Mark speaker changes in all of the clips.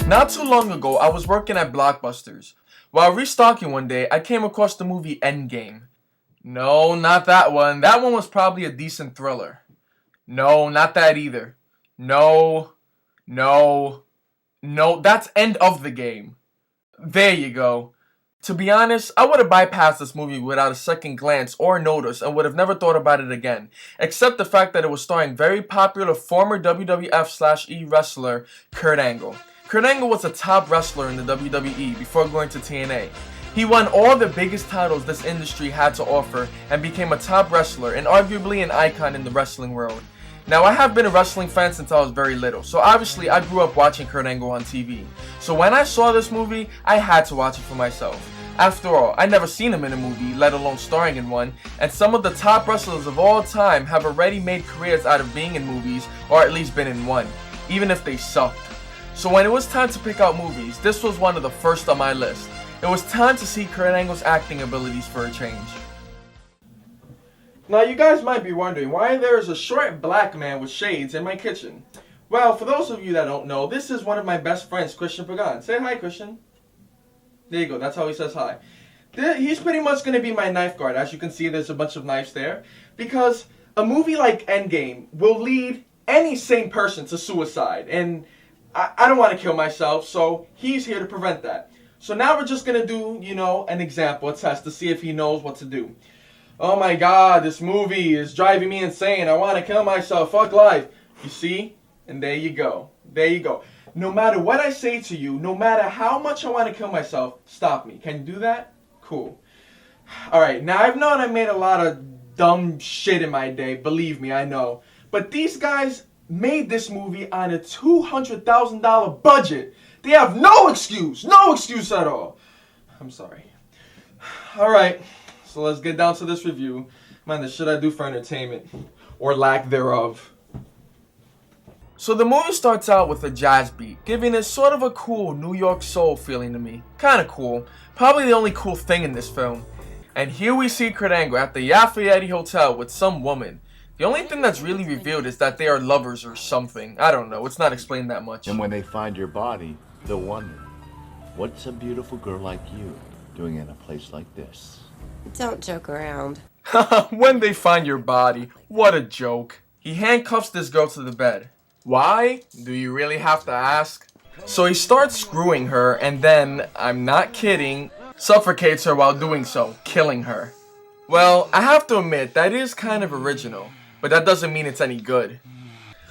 Speaker 1: Not too long ago, I was working at Blockbusters. While restocking one day, I came across the movie Endgame. No, not that one. That one was probably a decent thriller. No, not that either. No, that's End of the Game. There you go. To be honest, I would have bypassed this movie without a second glance or notice and would have never thought about it again, except the fact that it was starring very popular former WWF/E wrestler Kurt Angle. Kurt Angle was a top wrestler in the WWE before going to TNA. He won all the biggest titles this industry had to offer and became a top wrestler and arguably an icon in the wrestling world. Now, I have been a wrestling fan since I was very little, so obviously I grew up watching Kurt Angle on TV. So when I saw this movie, I had to watch it for myself. After all, I'd never seen him in a movie, let alone starring in one, and some of the top wrestlers of all time have already made careers out of being in movies, or at least been in one, even if they sucked. So when it was time to pick out movies, this was one of the first on my list. It was time to see Kurt Angle's acting abilities for a change. Now you guys might be wondering why there is a short black man with shades in my kitchen. Well, for those of you that don't know, this is one of my best friends, Christian Pagan. Say hi, Christian. There you go, that's how he says hi. He's pretty much going to be my knife guard. As you can see, there's a bunch of knives there. Because a movie like Endgame will lead any sane person to suicide. And I don't want to kill myself, so he's here to prevent that. So now we're just going to do, an example, a test to see if he knows what to do. Oh my god, this movie is driving me insane. I want to kill myself. Fuck life. You see? And there you go. There you go. No matter what I say to you, no matter how much I want to kill myself, stop me. Can you do that? Cool. Alright, now I've known I made a lot of dumb shit in my day. Believe me, I know. But these guys made this movie on a $200,000 budget. They have no excuse. No excuse at all. I'm sorry. Alright, so let's get down to this review. Man, the shit I do for entertainment. Or lack thereof. So the movie starts out with a jazz beat, giving it sort of a cool New York soul feeling to me. Kinda cool. Probably the only cool thing in this film. And here we see Kurt Angle at the Lafayette Hotel with some woman. The only thing that's really revealed is that they are lovers or something. I don't know, it's not explained that much.
Speaker 2: And when they find your body, they'll wonder, what's a beautiful girl like you doing in a place like this?
Speaker 3: Don't joke around.
Speaker 1: When they find your body, what a joke. He handcuffs this girl to the bed. Why? Do you really have to ask? So he starts screwing her and then, I'm not kidding, suffocates her while doing so, killing her. Well, I have to admit, that is kind of original, but that doesn't mean it's any good.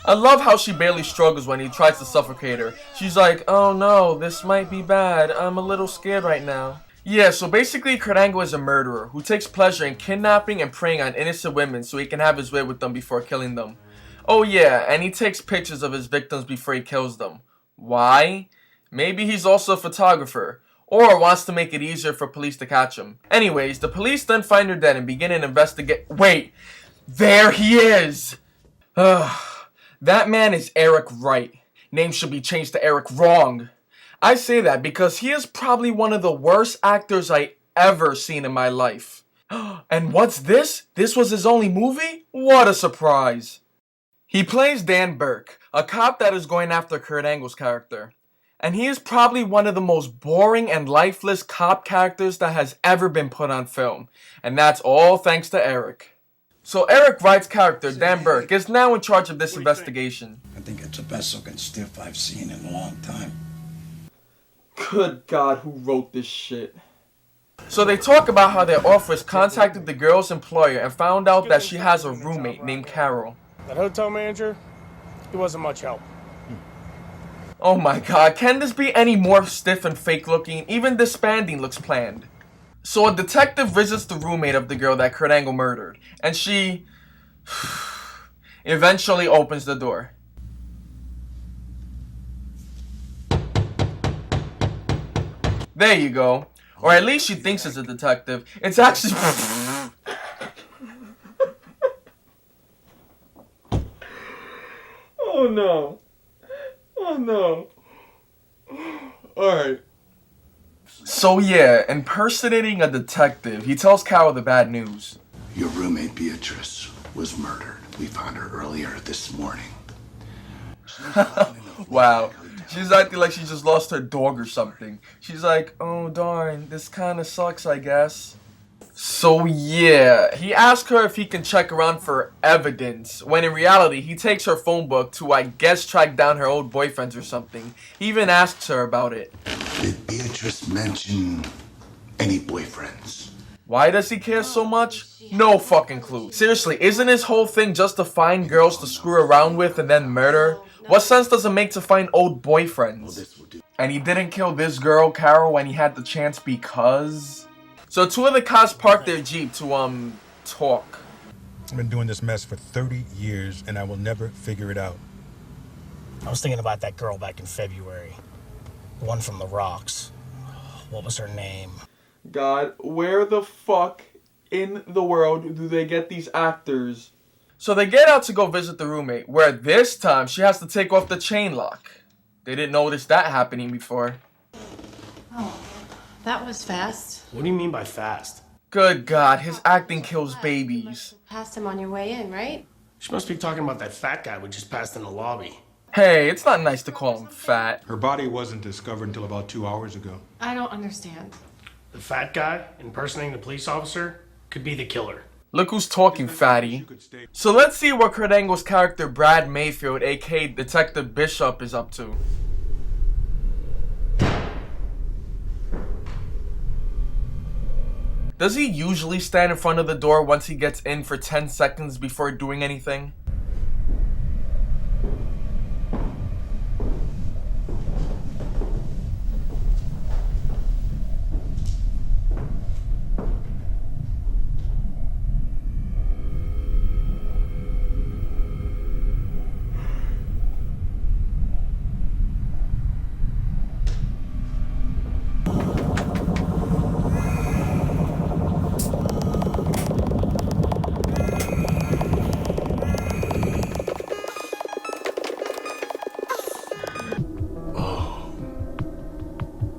Speaker 1: I love how she barely struggles when he tries to suffocate her. She's like, oh no, this might be bad, I'm a little scared right now. Yeah, so basically Kurt Angle is a murderer who takes pleasure in kidnapping and preying on innocent women so he can have his way with them before killing them. Oh yeah, and he takes pictures of his victims before he kills them. Why? Maybe he's also a photographer, or wants to make it easier for police to catch him. Anyways, the police then find her dead and begin an investigation. Wait, there he is! That man is Eric Wright. Name should be changed to Eric Wrong. I say that because he is probably one of the worst actors I ever seen in my life. And what's this? This was his only movie? What a surprise! He plays Dan Burke, a cop that is going after Kurt Angle's character. And he is probably one of the most boring and lifeless cop characters that has ever been put on film. And that's all thanks to Eric. So Eric Wright's character, Dan Burke, is now in charge of this investigation.
Speaker 4: I think it's the best looking stiff I've seen in a long time.
Speaker 1: Good God, who wrote this shit? So they talk about how their office contacted the girl's employer and found out that she has a roommate named Carol.
Speaker 5: That hotel manager, he wasn't much help.
Speaker 1: Oh my god, can this be any more stiff and fake looking? Even disbanding looks planned. So a detective visits the roommate of the girl that Kurt Angle murdered, and she eventually opens the door. There you go. Or at least she thinks it's a detective. It's actually... Oh no. Oh no. Alright. So yeah, impersonating a detective, he tells Carol the bad news.
Speaker 4: Your roommate Beatrice was murdered. We found her earlier this morning.
Speaker 1: Wow. She's acting like she just lost her dog or something. She's like, oh darn, this kind of sucks, I guess. So yeah, he asked her if he can check around for evidence, when in reality, he takes her phone book to, I guess, track down her old boyfriends or something. He even asks her about it.
Speaker 4: Did Beatrice mention any boyfriends?
Speaker 1: Why does he care so much? No fucking clue. Seriously, isn't his whole thing just to find girls to screw around with and then murder? What sense does it make to find old boyfriends? And he didn't kill this girl, Carol, when he had the chance because... So two of the cops parked their Jeep to, talk.
Speaker 6: I've been doing this mess for 30 years and I will never figure it out.
Speaker 5: I was thinking about that girl back in February. The one from the rocks. What was her name?
Speaker 1: God, where the fuck in the world do they get these actors? So they get out to go visit the roommate, where this time she has to take off the chain lock. They didn't notice that happening before.
Speaker 3: Oh, that was fast.
Speaker 5: What do you mean by fast?
Speaker 1: Good God, his acting kills babies.
Speaker 3: Passed him on your way in, right?
Speaker 5: She must be talking about that fat guy we just passed in the lobby.
Speaker 1: Hey, it's not nice to call him fat.
Speaker 6: Her body wasn't discovered until about 2 hours ago.
Speaker 3: I don't understand.
Speaker 5: The fat guy impersonating the police officer could be the killer.
Speaker 1: Look who's talking, fatty. So let's see what Kurt Angle's character Brad Mayfield, aka Detective Bishop, is up to. Does he usually stand in front of the door once he gets in for 10 seconds before doing anything?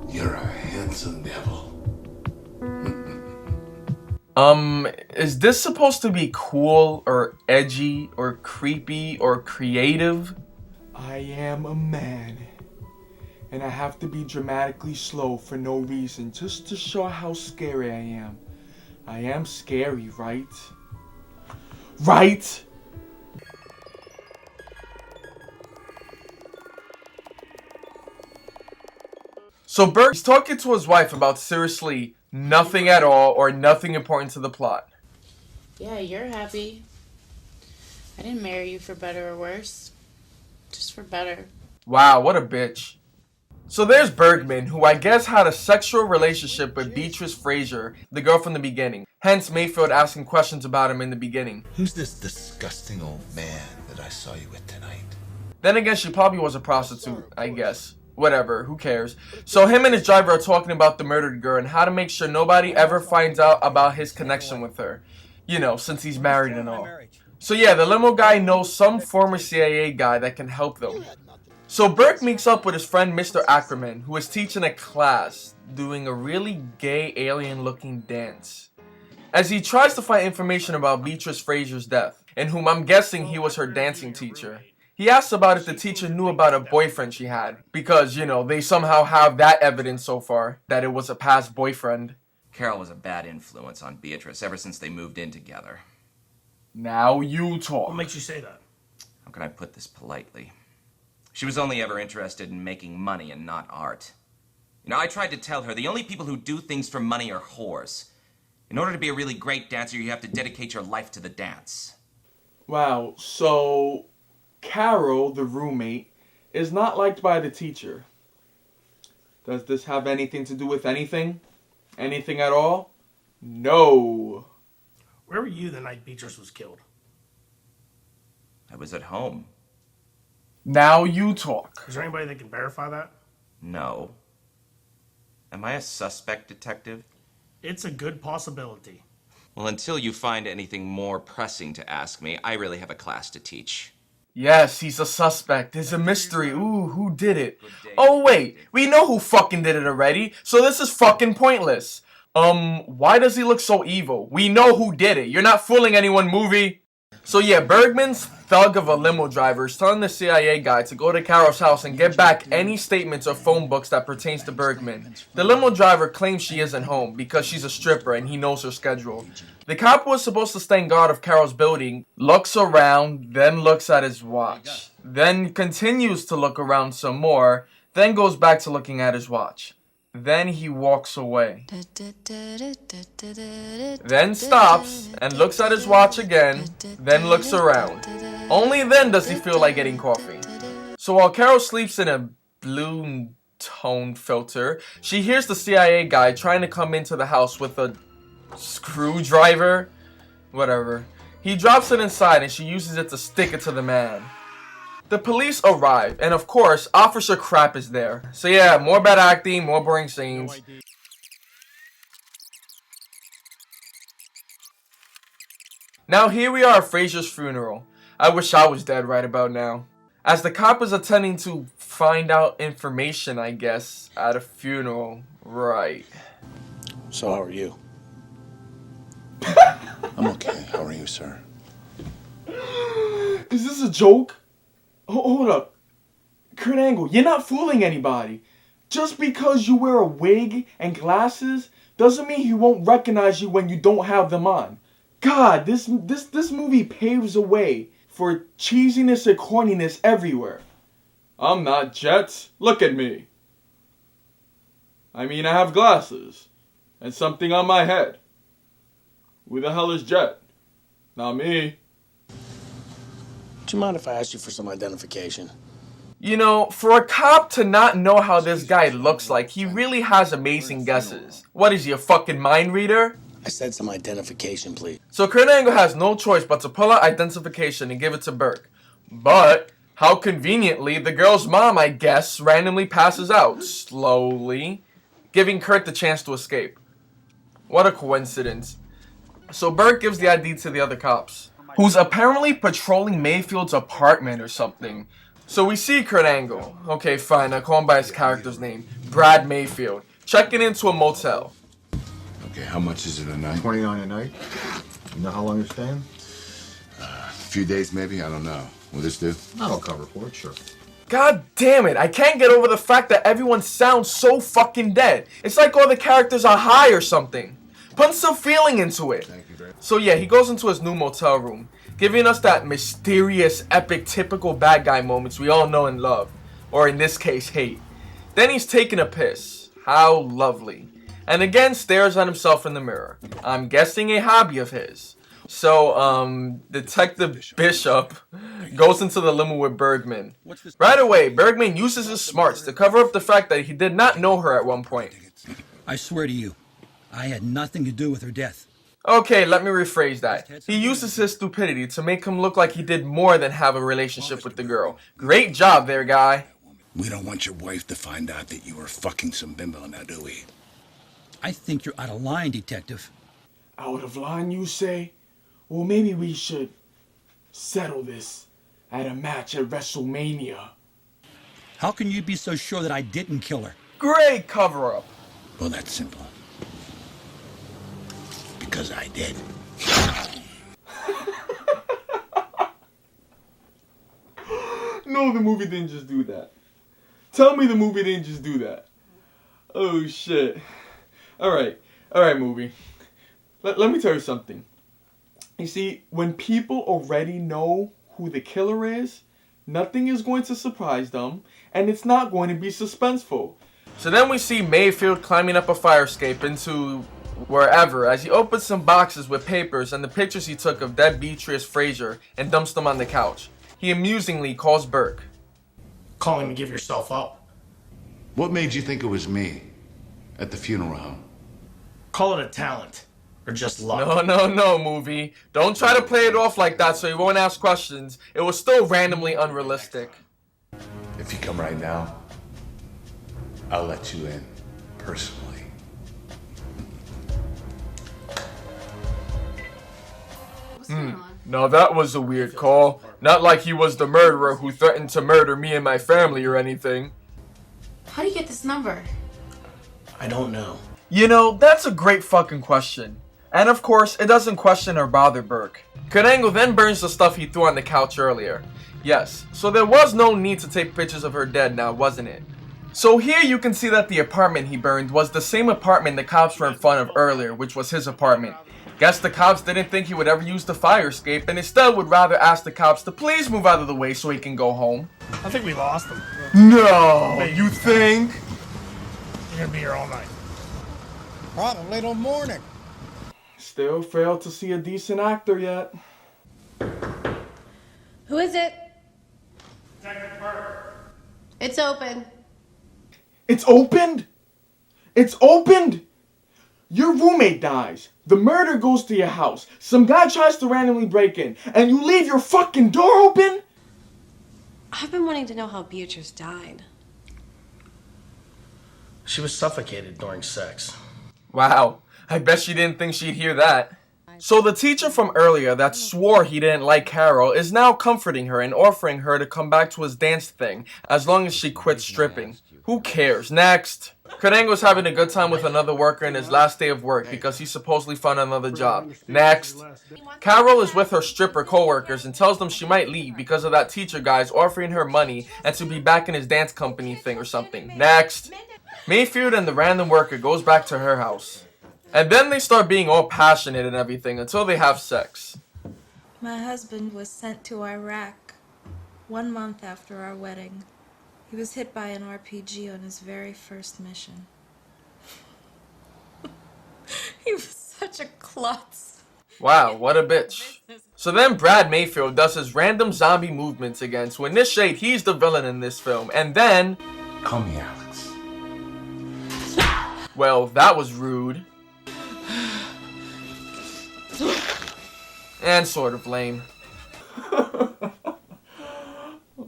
Speaker 4: You're a handsome devil.
Speaker 1: Is this supposed to be cool or edgy or creepy or creative? I am a man, and I have to be dramatically slow for no reason, just to show how scary I am. I am scary, right? Right? So Bert's talking to his wife about seriously nothing at all or nothing important to the plot.
Speaker 7: Yeah, you're happy. I didn't marry you for better or worse. Just for better.
Speaker 1: Wow, what a bitch. So there's Bergman, who I guess had a sexual relationship with Beatrice Fraser, the girl from the beginning. Hence Mayfield asking questions about him in the beginning.
Speaker 4: Who's this disgusting old man that I saw you with tonight?
Speaker 1: Then again, she probably was a prostitute, I guess. Whatever, who cares? So him and his driver are talking about the murdered girl and how to make sure nobody ever finds out about his connection with her. You know, since he's married and all. So yeah, the limo guy knows some former CIA guy that can help them. So Burke meets up with his friend Mr. Ackerman, who is teaching a class, doing a really gay alien-looking dance. As he tries to find information about Beatrice Fraser's death, and whom I'm guessing he was her dancing teacher. He asks about if the teacher knew about a boyfriend she had, because, you know, they somehow have that evidence so far, that it was a past boyfriend.
Speaker 8: Carol was a bad influence on Beatrice ever since they moved in together.
Speaker 1: Now you talk.
Speaker 5: What makes you say that?
Speaker 8: How can I put this politely? She was only ever interested in making money and not art. You know, I tried to tell her the only people who do things for money are whores. In order to be a really great dancer, you have to dedicate your life to the dance.
Speaker 1: Wow, so Carol, the roommate, is not liked by the teacher. Does this have anything to do with anything? Anything at all? No.
Speaker 5: Where were you the night Beatrice was killed?
Speaker 8: I was at home.
Speaker 1: Now you talk.
Speaker 5: Is there anybody that can verify that?
Speaker 8: No. Am I a suspect, detective?
Speaker 5: It's a good possibility.
Speaker 8: Well, until you find anything more pressing to ask me, I really have a class to teach.
Speaker 1: Yes, he's a suspect. It's a mystery. Ooh, who did it? Oh, wait. We know who fucking did it already, so this is fucking pointless. Why does he look so evil? We know who did it. You're not fooling anyone, movie. So yeah, Bergman's thug of a limo driver is telling the CIA guy to go to Carol's house and get back any statements or phone books that pertains to Bergman. The limo driver claims she isn't home because she's a stripper and he knows her schedule. The cop was supposed to stand guard of Carol's building, looks around, then looks at his watch, then continues to look around some more, then goes back to looking at his watch. Then he walks away. Then stops and looks at his watch again, then looks around. Only then does he feel like getting coffee. So while Carol sleeps in a blue tone filter, she hears the CIA guy trying to come into the house with a screwdriver. Whatever. He drops it inside and she uses it to stick it to the man. The police arrive, and of course, Officer Crap is there. So yeah, more bad acting, more boring scenes. Now here we are at Fraser's funeral. I wish I was dead right about now. As the cop is attending to find out information, I guess, at a funeral. Right.
Speaker 5: So how are you?
Speaker 4: I'm okay. How are you, sir?
Speaker 1: Is this a joke? Hold up. Kurt Angle, you're not fooling anybody. Just because you wear a wig and glasses doesn't mean he won't recognize you when you don't have them on. God, this movie paves the way for cheesiness and corniness everywhere. I'm not Jet. Look at me. I mean, I have glasses and something on my head. Who the hell is Jet? Not me.
Speaker 5: Do you mind if I ask you for some identification?
Speaker 1: You know, for a cop to not know how this guy looks like, he really has amazing guesses. What is he, a fucking mind reader?
Speaker 5: I said some identification, please.
Speaker 1: So Kurt Angle has no choice but to pull out identification and give it to Burke. But, how conveniently, the girl's mom, I guess, randomly passes out, slowly, giving Kurt the chance to escape. What a coincidence. So Burke gives the ID to the other cops, who's apparently patrolling Mayfield's apartment or something. So we see Kurt Angle. Okay, fine, I call him by his character's name. Brad Mayfield. Checking into a motel.
Speaker 4: Okay, how much is it a night?
Speaker 9: 29 a night. You know how long you're staying?
Speaker 4: A few days, maybe? I don't know. Will this do?
Speaker 9: That'll cover for it, sure.
Speaker 1: God damn it, I can't get over the fact that everyone sounds so fucking dead. It's like all the characters are high or something. Put some feeling into it. So yeah, he goes into his new motel room, giving us that mysterious, epic, typical bad guy moments we all know and love. Or in this case, hate. Then he's taking a piss. How lovely. And again stares at himself in the mirror. I'm guessing a hobby of his. So, Detective Bishop goes into the limo with Bergman. Right away, Bergman uses his smarts to cover up the fact that he did not know her at one point.
Speaker 10: I swear to you, I had nothing to do with her death.
Speaker 1: Okay, let me rephrase that. He uses his stupidity to make him look like he did more than have a relationship with the girl. Great job there, guy.
Speaker 4: We don't want your wife to find out that you were fucking some bimbo, now do we?
Speaker 10: I think you're out of line, Detective.
Speaker 1: Out of line, you say? Well, maybe we should settle this at a match at WrestleMania.
Speaker 10: How can you be so sure that I didn't kill her?
Speaker 1: Great cover-up.
Speaker 4: Well, that's simple. Because I did.
Speaker 1: No, the movie didn't just do that. Tell me the movie didn't just do that. Oh, shit. Alright, movie. Let me tell you something. You see, when people already know who the killer is, nothing is going to surprise them, and it's not going to be suspenseful. So then we see Mayfield climbing up a fire escape into wherever as he opens some boxes with papers and the pictures he took of dead Beatrice Fraser and dumps them on the couch. He amusingly calls Burke.
Speaker 5: Call him and give yourself up.
Speaker 4: What made you think it was me at the funeral home?
Speaker 5: Call it a talent. Or just luck.
Speaker 1: No, movie. Don't try to play it off like that so you won't ask questions. It was still randomly unrealistic.
Speaker 4: If you come right now, I'll let you in personally.
Speaker 1: No, that was a weird call. Not like he was the murderer who threatened to murder me and my family or anything.
Speaker 7: How do you get this number?
Speaker 5: I don't know.
Speaker 1: You know, that's a great fucking question. And of course, it doesn't question or bother Burke. Kurt Angle then burns the stuff he threw on the couch earlier. Yes, so there was no need to take pictures of her dead now, wasn't it? So here you can see that the apartment he burned was the same apartment the cops were in front of earlier, which was his apartment. Guess the cops didn't think he would ever use the fire escape and instead would rather ask the cops to please move out of the way so he can go home.
Speaker 5: I think we lost him.
Speaker 1: No, you think?
Speaker 5: You're gonna be here all night.
Speaker 10: Probably till morning.
Speaker 1: Still failed to see a decent actor yet.
Speaker 3: Who is it?
Speaker 5: Detective Burke.
Speaker 3: It's open.
Speaker 1: It's opened? It's opened? Your roommate dies. The murder goes to your house. Some guy tries to randomly break in. And you leave your fucking door open?
Speaker 3: I've been wanting to know how Beatrice died.
Speaker 5: She was suffocated during sex.
Speaker 1: Wow. I bet she didn't think she'd hear that. So the teacher from earlier that swore he didn't like Carol is now comforting her and offering her to come back to his dance thing as long as she quits stripping. Who cares? Next. Kurt Angle's having a good time with another worker in his last day of work because he supposedly found another job. Next. Carol is with her stripper co-workers and tells them she might leave because of that teacher guy's offering her money and to be back in his dance company thing or something. Next. Mayfield and the random worker goes back to her house. And then they start being all passionate and everything until they have sex.
Speaker 11: My husband was sent to Iraq 1 month after our wedding. He was hit by an RPG on his very first mission. He was such a klutz.
Speaker 1: Wow, what a bitch. So then Brad Mayfield does his random zombie movements again to initiate he's the villain in this film. And then...
Speaker 4: Call me Alex.
Speaker 1: Well, that was rude. And sort of lame. Oh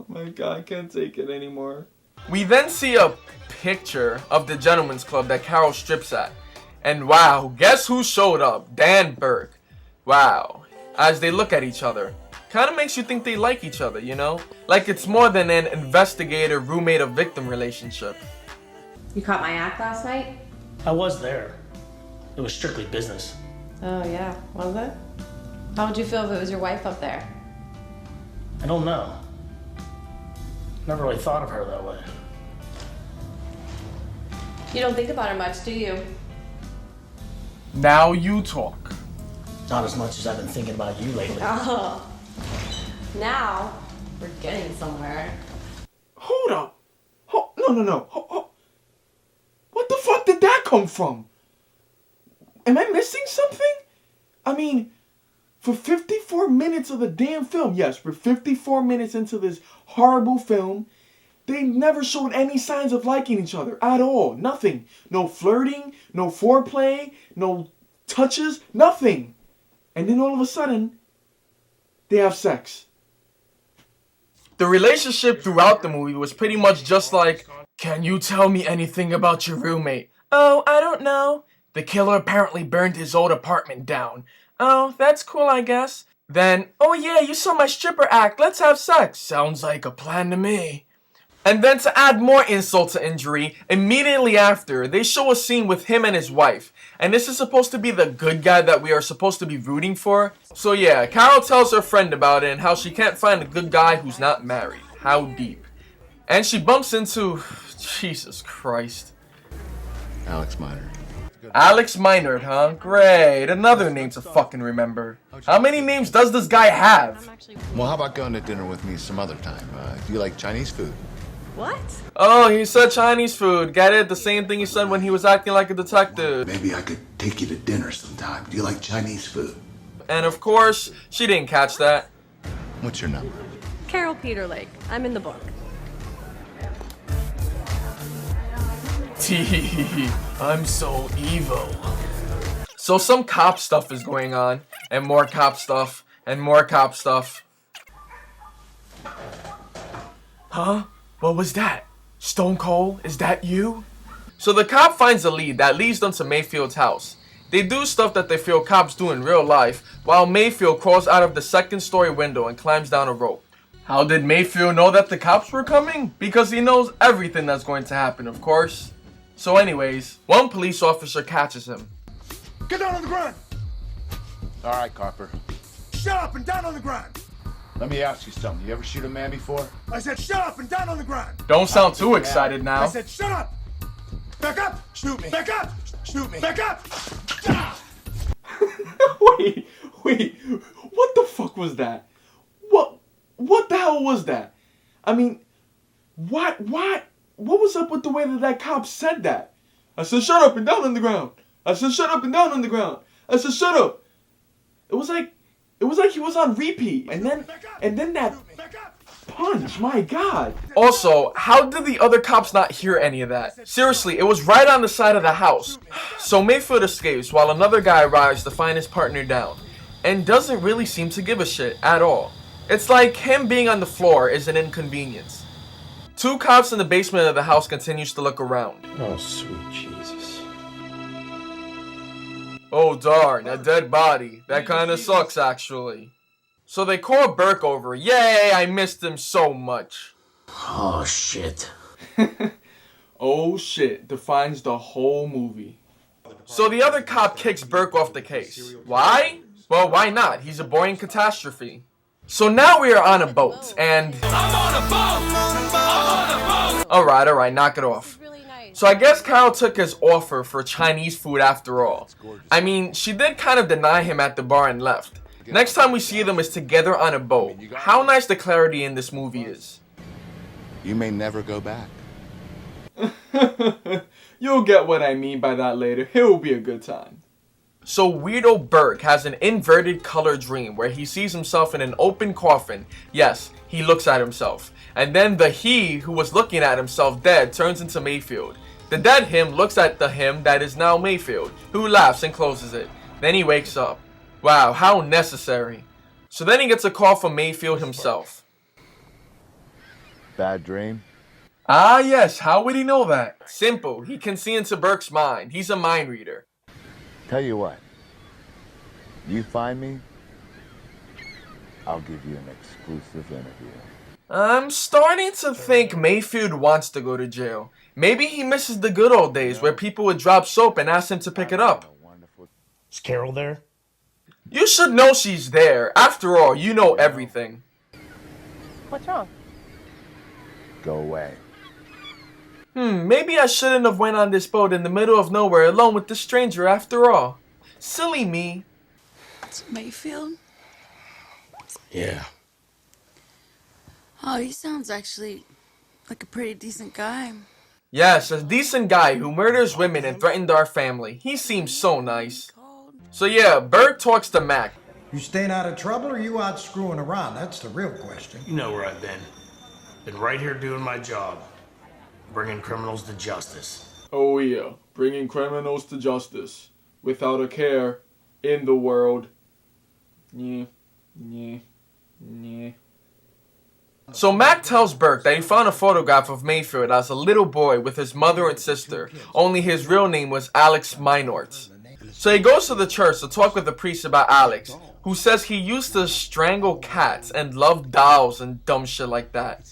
Speaker 1: my god, I can't take it anymore. We then see a picture of the gentleman's club that Carol strips at. And wow, guess who showed up? Dan Burke. Wow. As they look at each other. Kinda makes you think they like each other, you know? Like it's more than an investigator, roommate, of victim relationship.
Speaker 3: You caught my act last night?
Speaker 5: I was there. It was strictly business.
Speaker 3: Oh yeah, was it? How would you feel if it was your wife up there?
Speaker 5: I don't know. Never really thought of her that way.
Speaker 3: You don't think about her much, do you?
Speaker 1: Now you talk.
Speaker 5: Not as much as I've been thinking about you lately.
Speaker 3: Oh. Now we're getting somewhere.
Speaker 1: Hold up. No. What the fuck did that come from? Am I missing something? I mean, for 54 minutes of the damn film, yes, we're 54 minutes into this horrible film, they never showed any signs of liking each other at all. Nothing. No flirting, no foreplay, no touches, nothing. And then all of a sudden, they have sex. The relationship throughout the movie was pretty much just like, can you tell me anything about your roommate? Oh, I don't know. The killer apparently burned his old apartment down. Oh, that's cool, I guess. Then, oh yeah, you saw my stripper act. Let's have sex. Sounds like a plan to me. And then to add more insult to injury, immediately after, they show a scene with him and his wife. And this is supposed to be the good guy that we are supposed to be rooting for. So yeah, Carol tells her friend about it and how she can't find a good guy who's not married. How deep. And she bumps into... Jesus Christ.
Speaker 2: Alex Miner.
Speaker 1: Alex Minard, huh? Great. Another name to fucking remember. How many names does this guy have?
Speaker 2: Well, how about going to dinner with me some other time? Do you like Chinese food?
Speaker 3: What?
Speaker 1: Oh, he said Chinese food. Get it? The same thing he said when he was acting like a detective.
Speaker 4: Maybe I could take you to dinner sometime. Do you like Chinese food?
Speaker 1: And of course, she didn't catch that.
Speaker 2: What's your number?
Speaker 3: Carol Peterlake. I'm in the book.
Speaker 1: Tee, I'm so evil. So some cop stuff is going on, and more cop stuff, and more cop stuff. Huh? What was that? Stone Cold, is that you? So the cop finds a lead that leads them to Mayfield's house. They do stuff that they feel cops do in real life, while Mayfield crawls out of the second-story window and climbs down a rope. How did Mayfield know that the cops were coming? Because he knows everything that's going to happen, of course. So anyways, one police officer catches him.
Speaker 6: Get down on the ground!
Speaker 4: All right, Carper.
Speaker 6: Shut up and down on the ground.
Speaker 4: Let me ask you something. You ever shoot a man before?
Speaker 6: I said shut up and down on the ground.
Speaker 1: Don't sound too excited now.
Speaker 6: I said shut up. Back up. Shoot me. Back up. Shoot me. Back up.
Speaker 1: Wait. What the fuck was that? What the hell was that? I mean, what was up with the way that cop said that? I said shut up and down on the ground. I said shut up and down on the ground. I said shut up. It was like he was on repeat. And then that punch, my God. Also, how did the other cops not hear any of that? Seriously, it was right on the side of the house. So Mayfield escapes while another guy arrives to find his partner down. And doesn't really seem to give a shit at all. It's like him being on the floor is an inconvenience. Two cops in the basement of the house continues to look around.
Speaker 12: Oh, sweet Jesus.
Speaker 1: Oh darn, a dead body. That kinda sucks actually. So they call Burke over. Yay, I missed him so much.
Speaker 10: Oh, shit.
Speaker 1: Oh shit defines the whole movie. So the other cop kicks Burke off the case. Why? Well, why not? He's a boring catastrophe. So now we are on a boat, and... I'm on a boat! Alright, knock it off. So I guess Carol took his offer for Chinese food after all. I mean, she did kind of deny him at the bar and left. Next time we see them is together on a boat. How nice the clarity in this movie is.
Speaker 4: You may never go back.
Speaker 1: You'll get what I mean by that later. It will be a good time. So Weirdo Burke has an inverted color dream where he sees himself in an open coffin. Yes, he looks at himself. And then the he who was looking at himself dead turns into Mayfield. The dead him looks at the him that is now Mayfield, who laughs and closes it. Then he wakes up. Wow, how necessary. So then he gets a call from Mayfield himself.
Speaker 2: Bad dream?
Speaker 1: Ah yes, how would he know that? Simple, he can see into Burke's mind. He's a mind reader.
Speaker 2: Tell you what. You find me, I'll give you an exclusive interview.
Speaker 1: I'm starting to think Mayfield wants to go to jail. Maybe he misses the good old days where people would drop soap and ask him to pick it up.
Speaker 5: Is Carol there?
Speaker 1: You should know she's there. After all, you know everything.
Speaker 3: What's wrong?
Speaker 2: Go away.
Speaker 1: Maybe I shouldn't have went on this boat in the middle of nowhere alone with this stranger after all. Silly me.
Speaker 7: It's Mayfield?
Speaker 5: Yeah.
Speaker 7: Oh, he sounds actually like a pretty decent guy.
Speaker 1: Yes, a decent guy who murders women and threatened our family. He seems so nice. So yeah, Burke talks to Mac.
Speaker 12: You staying out of trouble or you out screwing around? That's the real question.
Speaker 5: You know where I've been. Been right here doing my job. Bringing criminals to justice.
Speaker 1: Oh yeah, bringing criminals to justice. Without a care in the world. Yeah. So Mac tells Burke that he found a photograph of Mayfield as a little boy with his mother and sister, only his real name was Alex Minort. So he goes to the church to talk with the priest about Alex, who says he used to strangle cats and love dolls and dumb shit like that.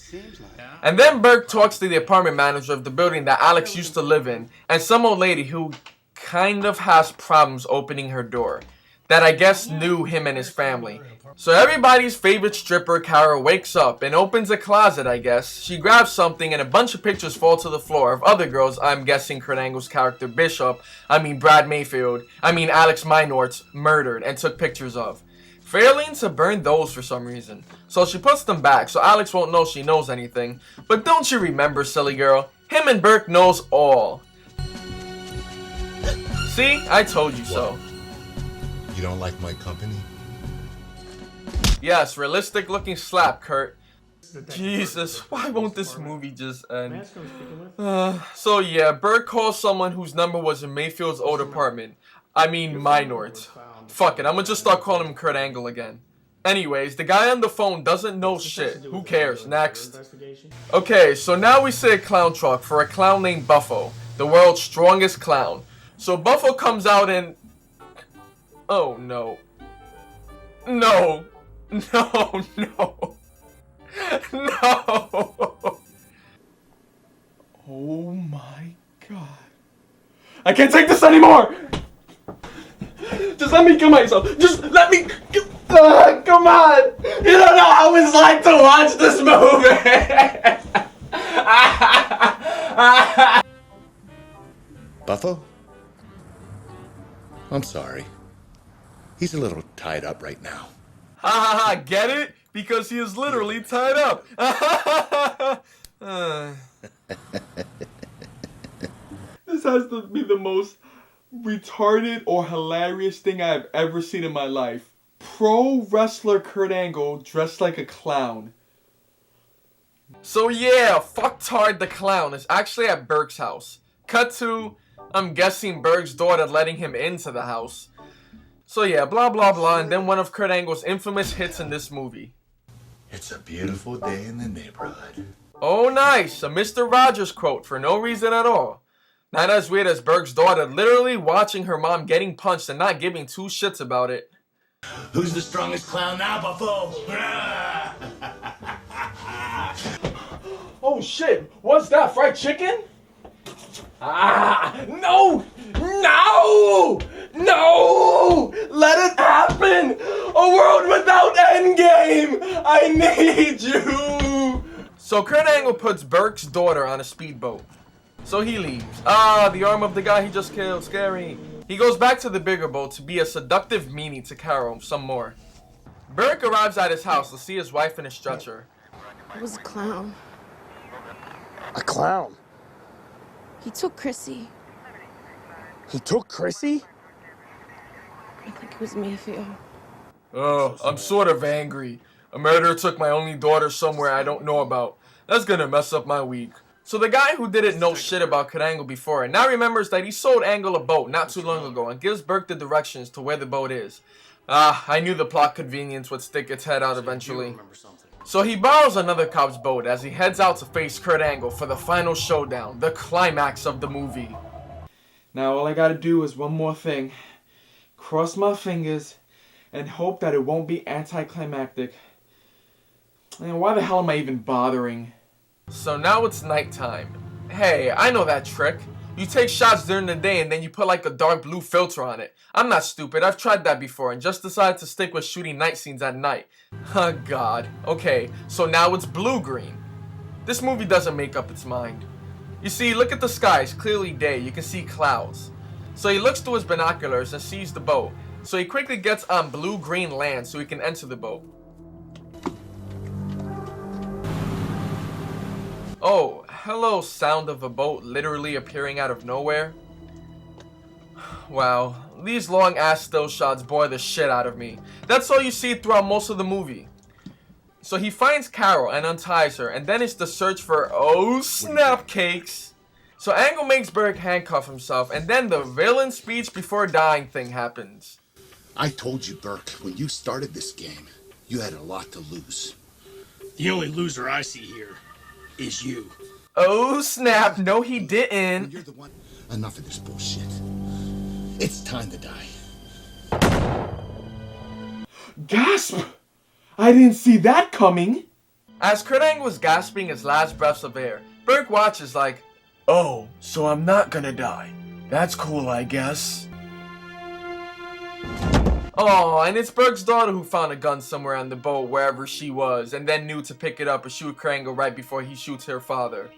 Speaker 1: And then Burke talks to the apartment manager of the building that Alex used to live in, and some old lady who kind of has problems opening her door, that I guess knew him and his family. So everybody's favorite stripper, Carol, wakes up and opens a closet, I guess. She grabs something and a bunch of pictures fall to the floor of other girls, I'm guessing Kurt Angle's character Brad Mayfield, Alex Minort, murdered and took pictures of. Failing to burn those for some reason. So she puts them back so Alex won't know she knows anything. But don't you remember, silly girl? Him and Burke knows all. See? I told you so.
Speaker 4: You don't like my company?
Speaker 1: Yes, realistic looking slap, Kurt. Jesus, why won't this movie just end? So yeah, Burke calls someone whose number was in Mayfield's old apartment. Minort. Fuck it, I'm gonna just start calling him Kurt Angle again. Anyways, the guy on the phone doesn't know shit. Who cares? Next. Okay, so now we see a clown truck for a clown named Buffo, the world's strongest clown. So Buffo comes out and... Oh no. No. No. Oh my god. I can't take this anymore! Just Just let me kill myself. Just let me. Come on. You don't know how it's like to watch this movie.
Speaker 4: Buffo? I'm sorry. He's a little tied up right now.
Speaker 1: Ha ha ha, get it? Because he is literally tied up. This has to be the most retarded or hilarious thing I've ever seen in my life. Pro wrestler Kurt Angle dressed like a clown. So yeah, fucktard the clown is actually at Burke's house. Cut to, I'm guessing Berg's daughter letting him into the house. So yeah, blah blah blah, and then one of Kurt Angle's infamous hits in this movie.
Speaker 4: It's a beautiful day in the neighborhood.
Speaker 1: Oh nice, a Mr. Rogers quote for no reason at all. Not as weird as Berg's daughter literally watching her mom getting punched and not giving two shits about it.
Speaker 4: Who's the strongest clown now, Buffo?
Speaker 1: Oh shit, what's that, fried chicken? Ah, no! No! No! Let it happen! A world without endgame! I need you! So Kurt Angle puts Burke's daughter on a speedboat. So he leaves. Ah, the arm of the guy he just killed, scary. He goes back to the bigger boat to be a seductive meanie to Carol some more. Burke arrives at his house to see his wife in a stretcher.
Speaker 13: It was a clown.
Speaker 5: A clown?
Speaker 13: He took Chrissy.
Speaker 5: He took Chrissy?
Speaker 13: I think it was Mayfield.
Speaker 1: Oh, I'm sort of angry. A murderer took my only daughter somewhere I don't know about. That's gonna mess up my week. So the guy who didn't know shit about Kurt Angle before and now remembers that he sold Angle a boat not too long ago and gives Burke the directions to where the boat is. Ah, I knew the plot convenience would stick its head out eventually. So he borrows another cop's boat as he heads out to face Kurt Angle for the final showdown, the climax of the movie. Now all I gotta do is one more thing. Cross my fingers and hope that it won't be anticlimactic. Man, why the hell am I even bothering? So now it's nighttime. Hey, I know that trick. You take shots during the day and then you put like a dark blue filter on it. I'm not stupid, I've tried that before and just decided to stick with shooting night scenes at night. Oh god. Okay, so now it's blue-green. This movie doesn't make up its mind. You see, look at the sky, it's clearly day, you can see clouds. So he looks through his binoculars and sees the boat. So he quickly gets on blue-green land so he can enter the boat. Oh, hello, sound of a boat literally appearing out of nowhere. Wow, these long ass still shots bore the shit out of me. That's all you see throughout most of the movie. So he finds Carol and unties her, and then it's the search for, oh snap cakes. So Angle makes Burke handcuff himself, and then the villain speech before dying thing happens.
Speaker 14: I told you, Burke, when you started this game, you had a lot to lose.
Speaker 5: The only loser I see here is you.
Speaker 1: Oh snap, no he didn't.
Speaker 14: You're the one. Enough of this bullshit. It's time to die.
Speaker 1: Gasp! I didn't see that coming. As Kurt Angle was gasping his last breaths of air, Burke watches like, oh, so I'm not gonna die. That's cool, I guess. Oh, and it's Burke's daughter who found a gun somewhere on the boat, wherever she was, and then knew to pick it up and shoot Kurt Angle right before he shoots her father.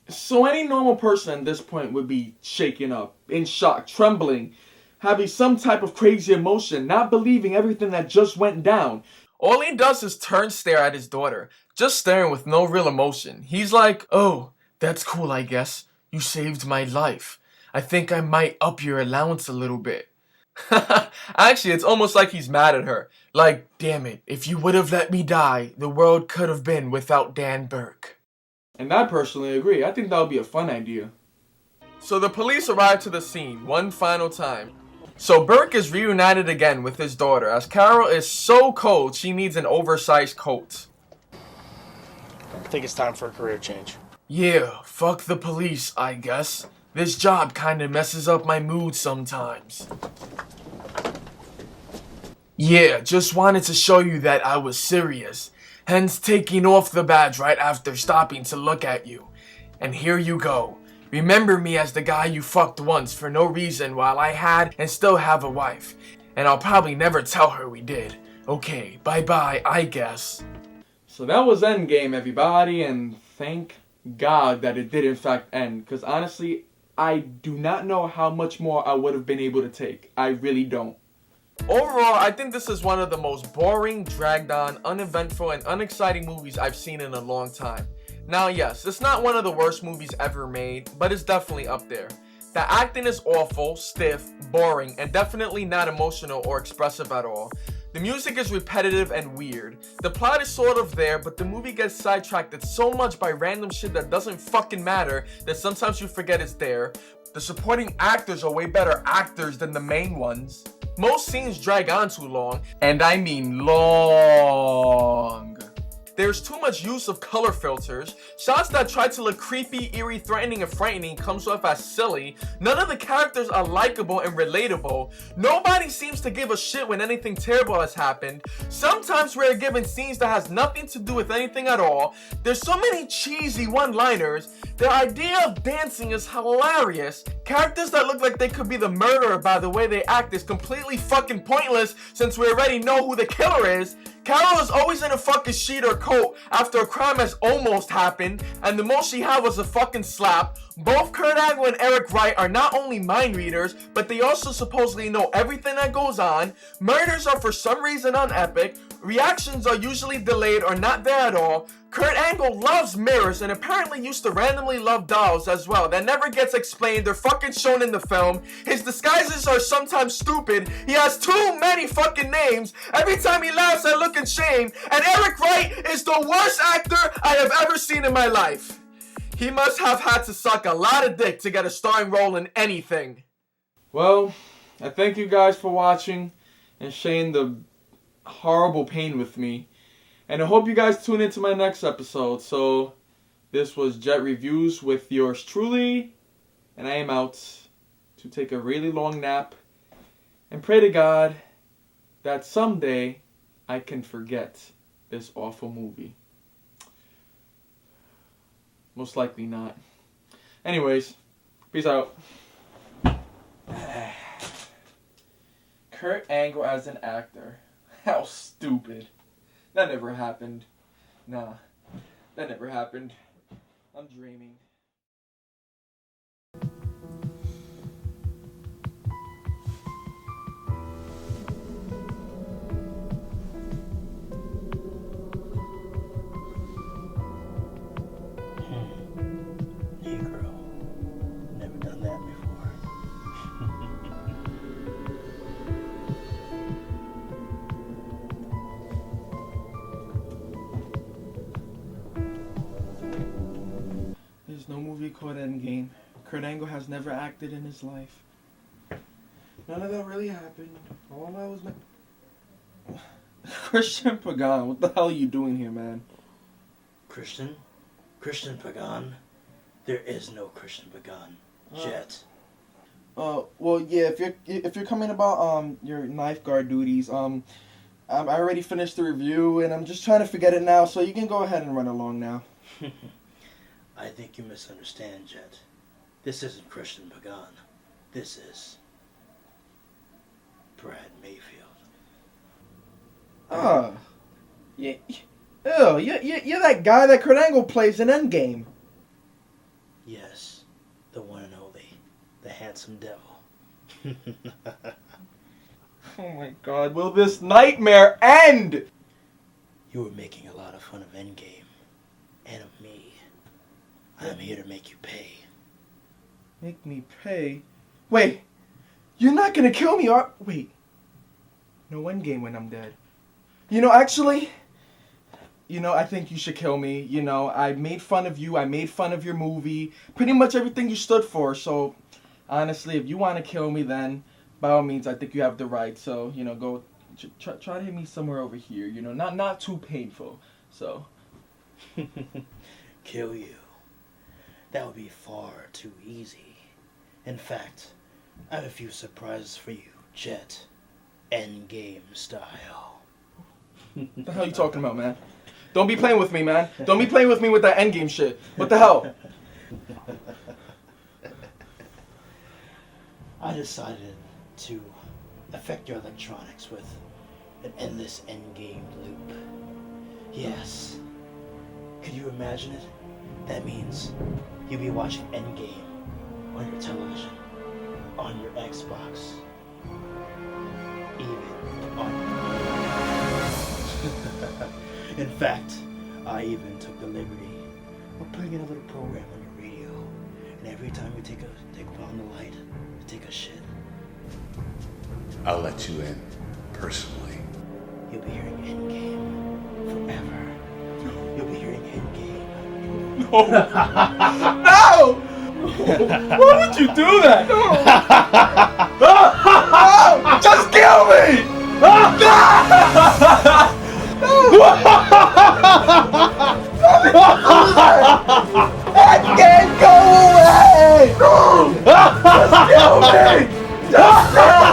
Speaker 1: So any normal person at this point would be shaken up, in shock, trembling, having some type of crazy emotion, not believing everything that just went down. All he does is turn stare at his daughter, just staring with no real emotion. He's like, oh, that's cool, I guess. You saved my life. I think I might up your allowance a little bit. Actually, it's almost like he's mad at her. Like, damn it, if you would have let me die, the world could have been without Dan Burke. And I personally agree. I think that would be a fun idea. So the police arrive to the scene one final time. So Burke is reunited again with his daughter, as Carol is so cold she needs an oversized coat.
Speaker 5: I think it's time for a career change.
Speaker 1: Yeah, fuck the police, I guess. This job kinda messes up my mood sometimes. Yeah, just wanted to show you that I was serious. Hence taking off the badge right after stopping to look at you. And here you go. Remember me as the guy you fucked once for no reason while I had and still have a wife. And I'll probably never tell her we did. Okay, bye-bye, I guess. So that was Endgame, everybody, and thank God that it did in fact end. Because honestly, I do not know how much more I would have been able to take. I really don't. Overall, I think this is one of the most boring, dragged on, uneventful, and unexciting movies I've seen in a long time. Now yes, it's not one of the worst movies ever made, but it's definitely up there. The acting is awful, stiff, boring, and definitely not emotional or expressive at all. The music is repetitive and weird. The plot is sort of there, but the movie gets sidetracked so much by random shit that doesn't fucking matter that sometimes you forget it's there. The supporting actors are way better actors than the main ones. Most scenes drag on too long, and I mean long. There's too much use of color filters. Shots that try to look creepy, eerie, threatening, and frightening comes off as silly. None of the characters are likable and relatable. Nobody seems to give a shit when anything terrible has happened. Sometimes we're given scenes that has nothing to do with anything at all. There's so many cheesy one-liners. The idea of dancing is hilarious. Characters that look like they could be the murderer by the way they act is completely fucking pointless since we already know who the killer is. Carol is always in a fucking sheet or coat after a crime has almost happened, and the most she had was a fucking slap. Both Kurt Angle and Eric Wright are not only mind readers, but they also supposedly know everything that goes on. Murders are for some reason unepic. Reactions are usually delayed or not there at all. Kurt Angle loves mirrors and apparently used to randomly love dolls as well. That never gets explained. They're fucking shown in the film. His disguises are sometimes stupid. He has too many fucking names. Every time he laughs, I look in shame. And Eric Wright is the worst actor I have ever seen in my life. He must have had to suck a lot of dick to get a starring role in anything. Well, I thank you guys for watching and sharing the horrible pain with me. And I hope you guys tune into my next episode. So, this was Jet Reviews with yours truly. And I am out to take a really long nap. And pray to God that someday I can forget this awful movie. Most likely not. Anyways, peace out. Kurt Angle as an actor. How stupid. That never happened. Nah, that never happened. I'm dreaming.
Speaker 5: Negro. Never done that before.
Speaker 1: There's no movie called Endgame. Kurt Angle has never acted in his life. None of that really happened. All that was Christian Pagan, what the hell are you doing here, man?
Speaker 5: Christian Pagan? There is no Christian Pagan. Jet.
Speaker 1: Well, yeah. If you're coming about your knife guard duties, I already finished the review, and I'm just trying to forget it now. So you can go ahead and run along now.
Speaker 5: I think you misunderstand, Jet. This isn't Christian Pagan. This is Brad Mayfield.
Speaker 1: Yeah. Ew, you're that guy that Kurt Angle plays in Endgame.
Speaker 5: Yes, the one and only, the handsome devil.
Speaker 1: Oh my God, will this nightmare end?
Speaker 5: You were making a lot of fun of Endgame, and of me. I'm here to make you pay.
Speaker 1: Make me pay? Wait, you're not gonna kill me, are... Wait. No Endgame when I'm dead. Actually... I think you should kill me. I made fun of you. I made fun of your movie. Pretty much everything you stood for. So, honestly, if you want to kill me, then by all means, I think you have the right. So, go try to hit me somewhere over here. Not too painful. So.
Speaker 5: Kill you. That would be far too easy. In fact, I have a few surprises for you, Jet. Endgame style.
Speaker 1: What the hell are you talking about, man? Don't be playing with me, man. Don't be playing with me with that Endgame shit. What the hell?
Speaker 5: I decided to affect your electronics with an endless endgame loop. Yes. Could you imagine it? That means you'll be watching Endgame on your television, on your Xbox, even on your In fact, I even took the liberty of putting in a little program on your radio, and every time you take on the light, you take a shit,
Speaker 4: I'll let you in personally.
Speaker 5: you'll be hearing Endgame forever. You'll be hearing Endgame.
Speaker 1: No! No! Why would you do that? No! Just kill me! I can't go away! Just kill me! Just kill me!